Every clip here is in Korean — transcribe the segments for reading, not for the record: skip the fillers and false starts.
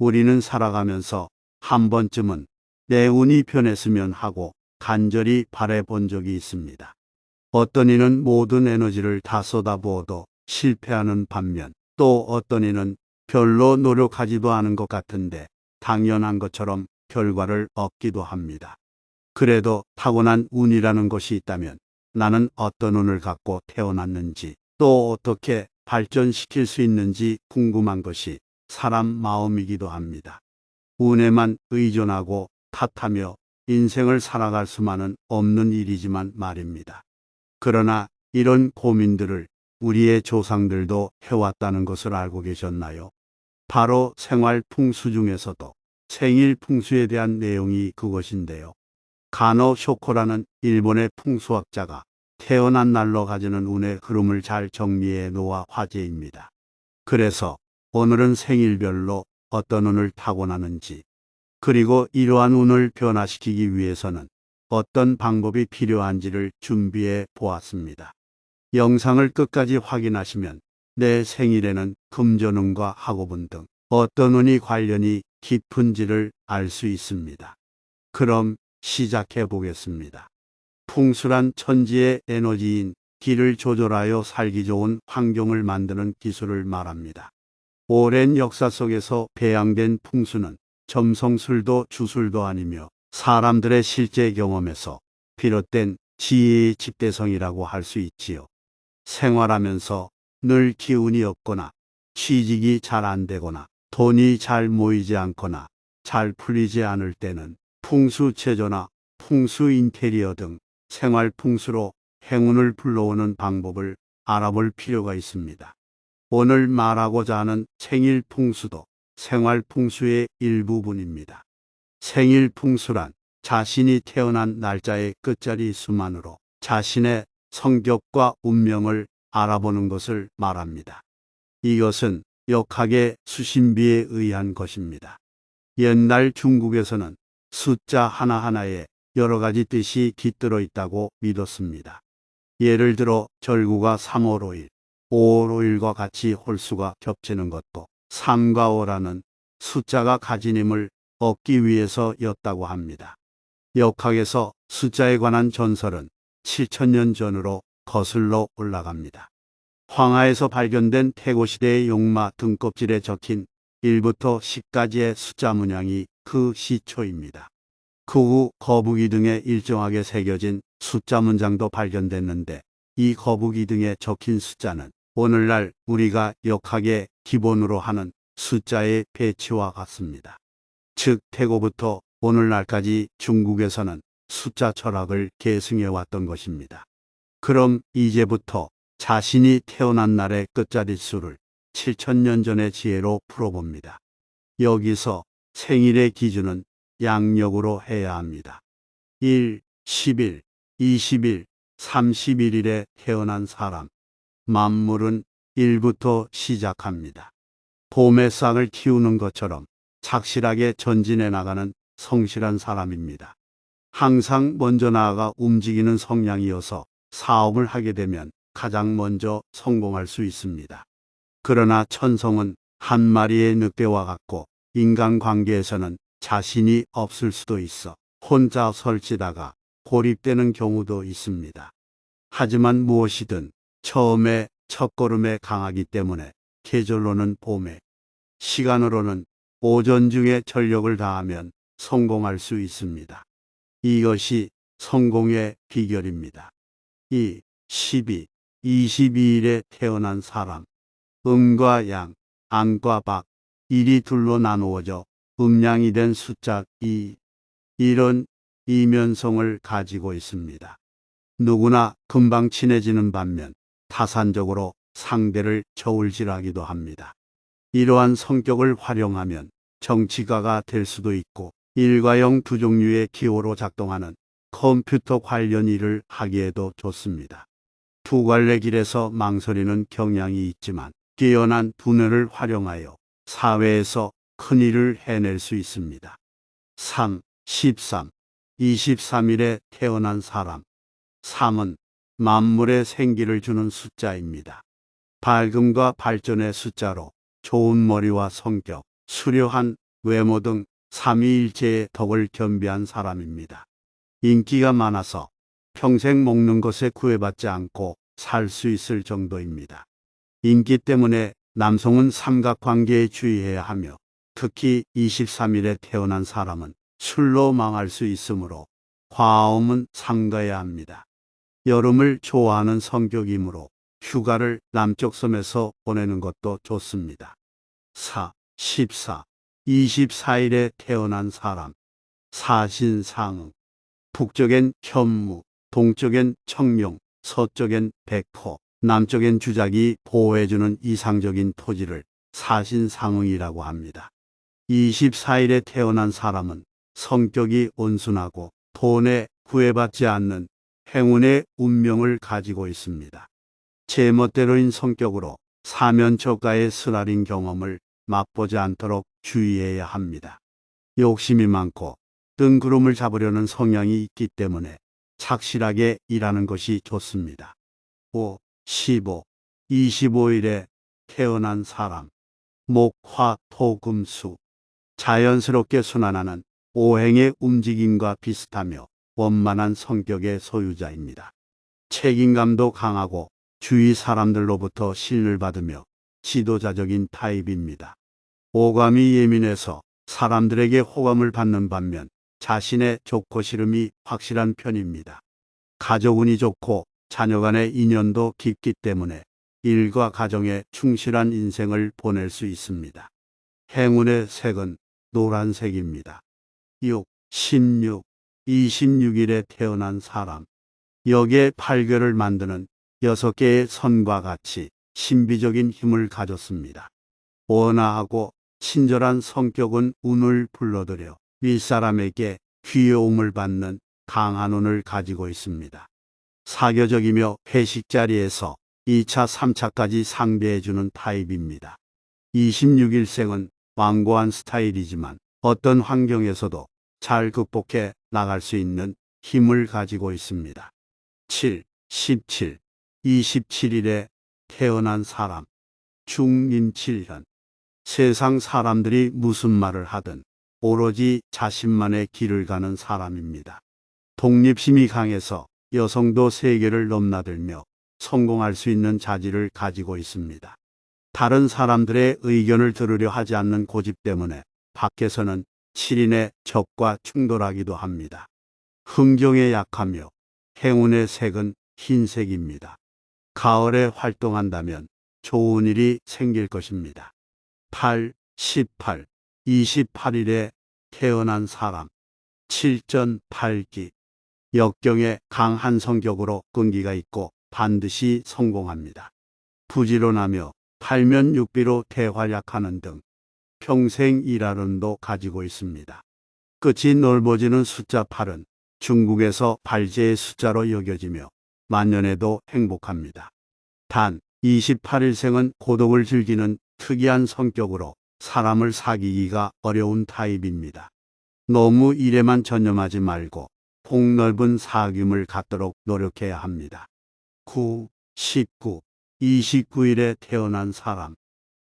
우리는 살아가면서 한 번쯤은 내 운이 변했으면 하고 간절히 바라본 적이 있습니다. 어떤 이는 모든 에너지를 다 쏟아부어도 실패하는 반면 또 어떤 이는 별로 노력하지도 않은 것 같은데 당연한 것처럼 결과를 얻기도 합니다. 그래도 타고난 운이라는 것이 있다면 나는 어떤 운을 갖고 태어났는지 또 어떻게 발전시킬 수 있는지 궁금한 것이 사람 마음이기도 합니다. 운에만 의존하고 탓하며 인생을 살아갈 수만은 없는 일이지만 말입니다. 그러나 이런 고민들을 우리의 조상들도 해왔다는 것을 알고 계셨나요? 바로 생활 풍수 중에서도 생일 풍수에 대한 내용이 그것인데요. 가노 쇼코라는 일본의 풍수학자가 태어난 날로 가지는 운의 흐름을 잘 정리해 놓아 화제입니다. 그래서 오늘은 생일별로 어떤 운을 타고나는지, 그리고 이러한 운을 변화시키기 위해서는 어떤 방법이 필요한지를 준비해 보았습니다. 영상을 끝까지 확인하시면 내 생일에는 금전운과 학업운 등 어떤 운이 관련이 깊은지를 알 수 있습니다. 그럼 시작해 보겠습니다. 풍수란 천지의 에너지인 기를 조절하여 살기 좋은 환경을 만드는 기술을 말합니다. 오랜 역사 속에서 배양된 풍수는 점성술도 주술도 아니며 사람들의 실제 경험에서 비롯된 지혜의 집대성이라고 할 수 있지요. 생활하면서 늘 기운이 없거나 취직이 잘 안 되거나 돈이 잘 모이지 않거나 잘 풀리지 않을 때는 풍수 체조나 풍수 인테리어 등 생활 풍수로 행운을 불러오는 방법을 알아볼 필요가 있습니다. 오늘 말하고자 하는 생일 풍수도 생활 풍수의 일부분입니다. 생일 풍수란 자신이 태어난 날짜의 끝자리 수만으로 자신의 성격과 운명을 알아보는 것을 말합니다. 이것은 역학의 수신비에 의한 것입니다. 옛날 중국에서는 숫자 하나하나에 여러 가지 뜻이 깃들어 있다고 믿었습니다. 예를 들어 절구가 3월 5일, 5월 5일과 같이 홀수가 겹치는 것도 3과 5라는 숫자가 가진 힘을 얻기 위해서였다고 합니다. 역학에서 숫자에 관한 전설은 7천년 전으로 거슬러 올라갑니다. 황하에서 발견된 태고시대의 용마 등껍질에 적힌 1부터 10까지의 숫자 문양이 그 시초입니다. 그 후 거북이 등에 일정하게 새겨진 숫자 문장도 발견됐는데 이 거북이 등에 적힌 숫자는 오늘날 우리가 역학의 기본으로 하는 숫자의 배치와 같습니다. 즉 태고부터 오늘날까지 중국에서는 숫자 철학을 계승해 왔던 것입니다. 그럼 이제부터 자신이 태어난 날의 끝자리 수를 7천년 전의 지혜로 풀어봅니다. 여기서 생일의 기준은 양력으로 해야 합니다. 1, 10일, 20일, 31일에 태어난 사람. 만물은 1부터 시작합니다. 봄의 싹을 키우는 것처럼 착실하게 전진해 나가는 성실한 사람입니다. 항상 먼저 나아가 움직이는 성향이어서 사업을 하게 되면 가장 먼저 성공할 수 있습니다. 그러나 천성은 한 마리의 늑대와 같고 인간관계에서는 자신이 없을 수도 있어 혼자 설치다가 고립되는 경우도 있습니다. 하지만 무엇이든 처음에 첫걸음에 강하기 때문에 계절로는 봄에, 시간으로는 오전 중에 전력을 다하면 성공할 수 있습니다. 이것이 성공의 비결입니다. 2, 12, 22일에 태어난 사람. 음과 양, 안과 박, 일이 둘로 나누어져 음양이 된 숫자 2. 이런 이면성을 가지고 있습니다. 누구나 금방 친해지는 반면 타산적으로 상대를 저울질하기도 합니다. 이러한 성격을 활용하면 정치가가 될 수도 있고 일과형 두 종류의 기호로 작동하는 컴퓨터 관련 일을 하기에도 좋습니다. 두 갈래 길에서 망설이는 경향이 있지만 뛰어난 두뇌를 활용하여 사회에서 큰 일을 해낼 수 있습니다. 3, 13, 23일에 태어난 사람. 3은 만물에 생기를 주는 숫자입니다. 밝음과 발전의 숫자로 좋은 머리와 성격, 수려한 외모 등 삼위일체의 덕을 겸비한 사람입니다. 인기가 많아서 평생 먹는 것에 구애받지 않고 살 수 있을 정도입니다. 인기 때문에 남성은 삼각관계에 주의해야 하며 특히 23일에 태어난 사람은 술로 망할 수 있으므로 과음은 삼가야 합니다. 여름을 좋아하는 성격이므로 휴가를 남쪽 섬에서 보내는 것도 좋습니다. 24일에 태어난 사람 사신상응 북쪽엔 현무, 동쪽엔 청룡, 서쪽엔 백호, 남쪽엔 주작이 보호해주는 이상적인 토지를 사신상응이라고 합니다. 24일에 태어난 사람은 성격이 온순하고 돈에 구애받지 않는 행운의 운명을 가지고 있습니다. 제멋대로인 성격으로 사면초가의 쓰라린 경험을 맛보지 않도록 주의해야 합니다. 욕심이 많고 뜬구름을 잡으려는 성향이 있기 때문에 착실하게 일하는 것이 좋습니다. 25일에 태어난 사람 목, 화, 토, 금, 수 자연스럽게 순환하는 오행의 움직임과 비슷하며 원만한 성격의 소유자입니다. 책임감도 강하고 주위 사람들로부터 신을 받으며 지도자적인 타입입니다. 오감이 예민해서 사람들에게 호감을 받는 반면 자신의 좋고 싫음이 확실한 편입니다. 가족운이 좋고 자녀 간의 인연도 깊기 때문에 일과 가정에 충실한 인생을 보낼 수 있습니다. 행운의 색은 노란색입니다. 26일에 태어난 사람 역의 팔괘를 만드는 6개의 선과 같이 신비적인 힘을 가졌습니다. 온화하고 친절한 성격은 운을 불러들여 윗사람에게 귀여움을 받는 강한 운을 가지고 있습니다. 사교적이며 회식 자리에서 2차, 3차까지 상대해주는 타입입니다. 26일생은 완고한 스타일이지만 어떤 환경에서도 잘 극복해 나갈 수 있는 힘을 가지고 있습니다. 27일에 태어난 사람 중임칠현 세상 사람들이 무슨 말을 하든 오로지 자신만의 길을 가는 사람입니다. 독립심이 강해서 여성도 세계를 넘나들며 성공할 수 있는 자질을 가지고 있습니다. 다른 사람들의 의견을 들으려 하지 않는 고집 때문에 밖에서는 7인의 적과 충돌하기도 합니다. 흥경에 약하며 행운의 색은 흰색입니다. 가을에 활동한다면 좋은 일이 생길 것입니다. 28일에 태어난 사람 칠전팔기 역경에 강한 성격으로 끈기가 있고 반드시 성공합니다. 부지런하며 팔면육비로 대활약하는 등 평생 일하는도 가지고 있습니다. 끝이 넓어지는 숫자 8은 중국에서 발제의 숫자로 여겨지며 만년에도 행복합니다. 단 28일생은 고독을 즐기는 특이한 성격으로 사람을 사귀기가 어려운 타입입니다. 너무 일에만 전념하지 말고 폭넓은 사귐을 갖도록 노력해야 합니다. 29일에 태어난 사람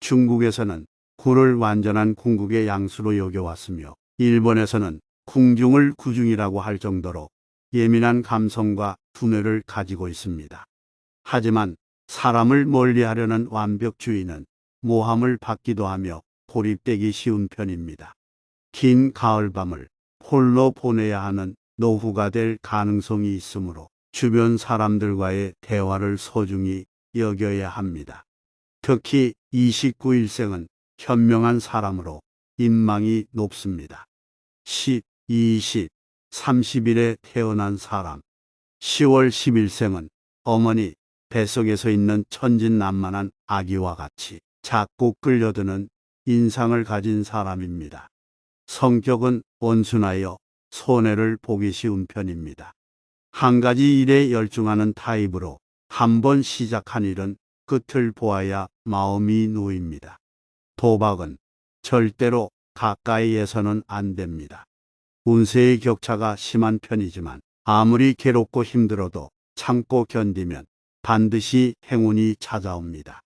중국에서는 굴을 완전한 궁극의 양수로 여겨왔으며 일본에서는 궁중을 구중이라고 할 정도로 예민한 감성과 두뇌를 가지고 있습니다. 하지만 사람을 멀리하려는 완벽주의는 모함을 받기도 하며 고립되기 쉬운 편입니다. 긴 가을밤을 홀로 보내야 하는 노후가 될 가능성이 있으므로 주변 사람들과의 대화를 소중히 여겨야 합니다. 특히 29일생은 현명한 사람으로 인망이 높습니다. 30일에 태어난 사람 10월 10일생은 어머니 뱃속에서 있는 천진난만한 아기와 같이 자꾸 끌려드는 인상을 가진 사람입니다. 성격은 온순하여 손해를 보기 쉬운 편입니다. 한 가지 일에 열중하는 타입으로 한번 시작한 일은 끝을 보아야 마음이 놓입니다. 도박은 절대로 가까이에서는 안 됩니다. 운세의 격차가 심한 편이지만 아무리 괴롭고 힘들어도 참고 견디면 반드시 행운이 찾아옵니다.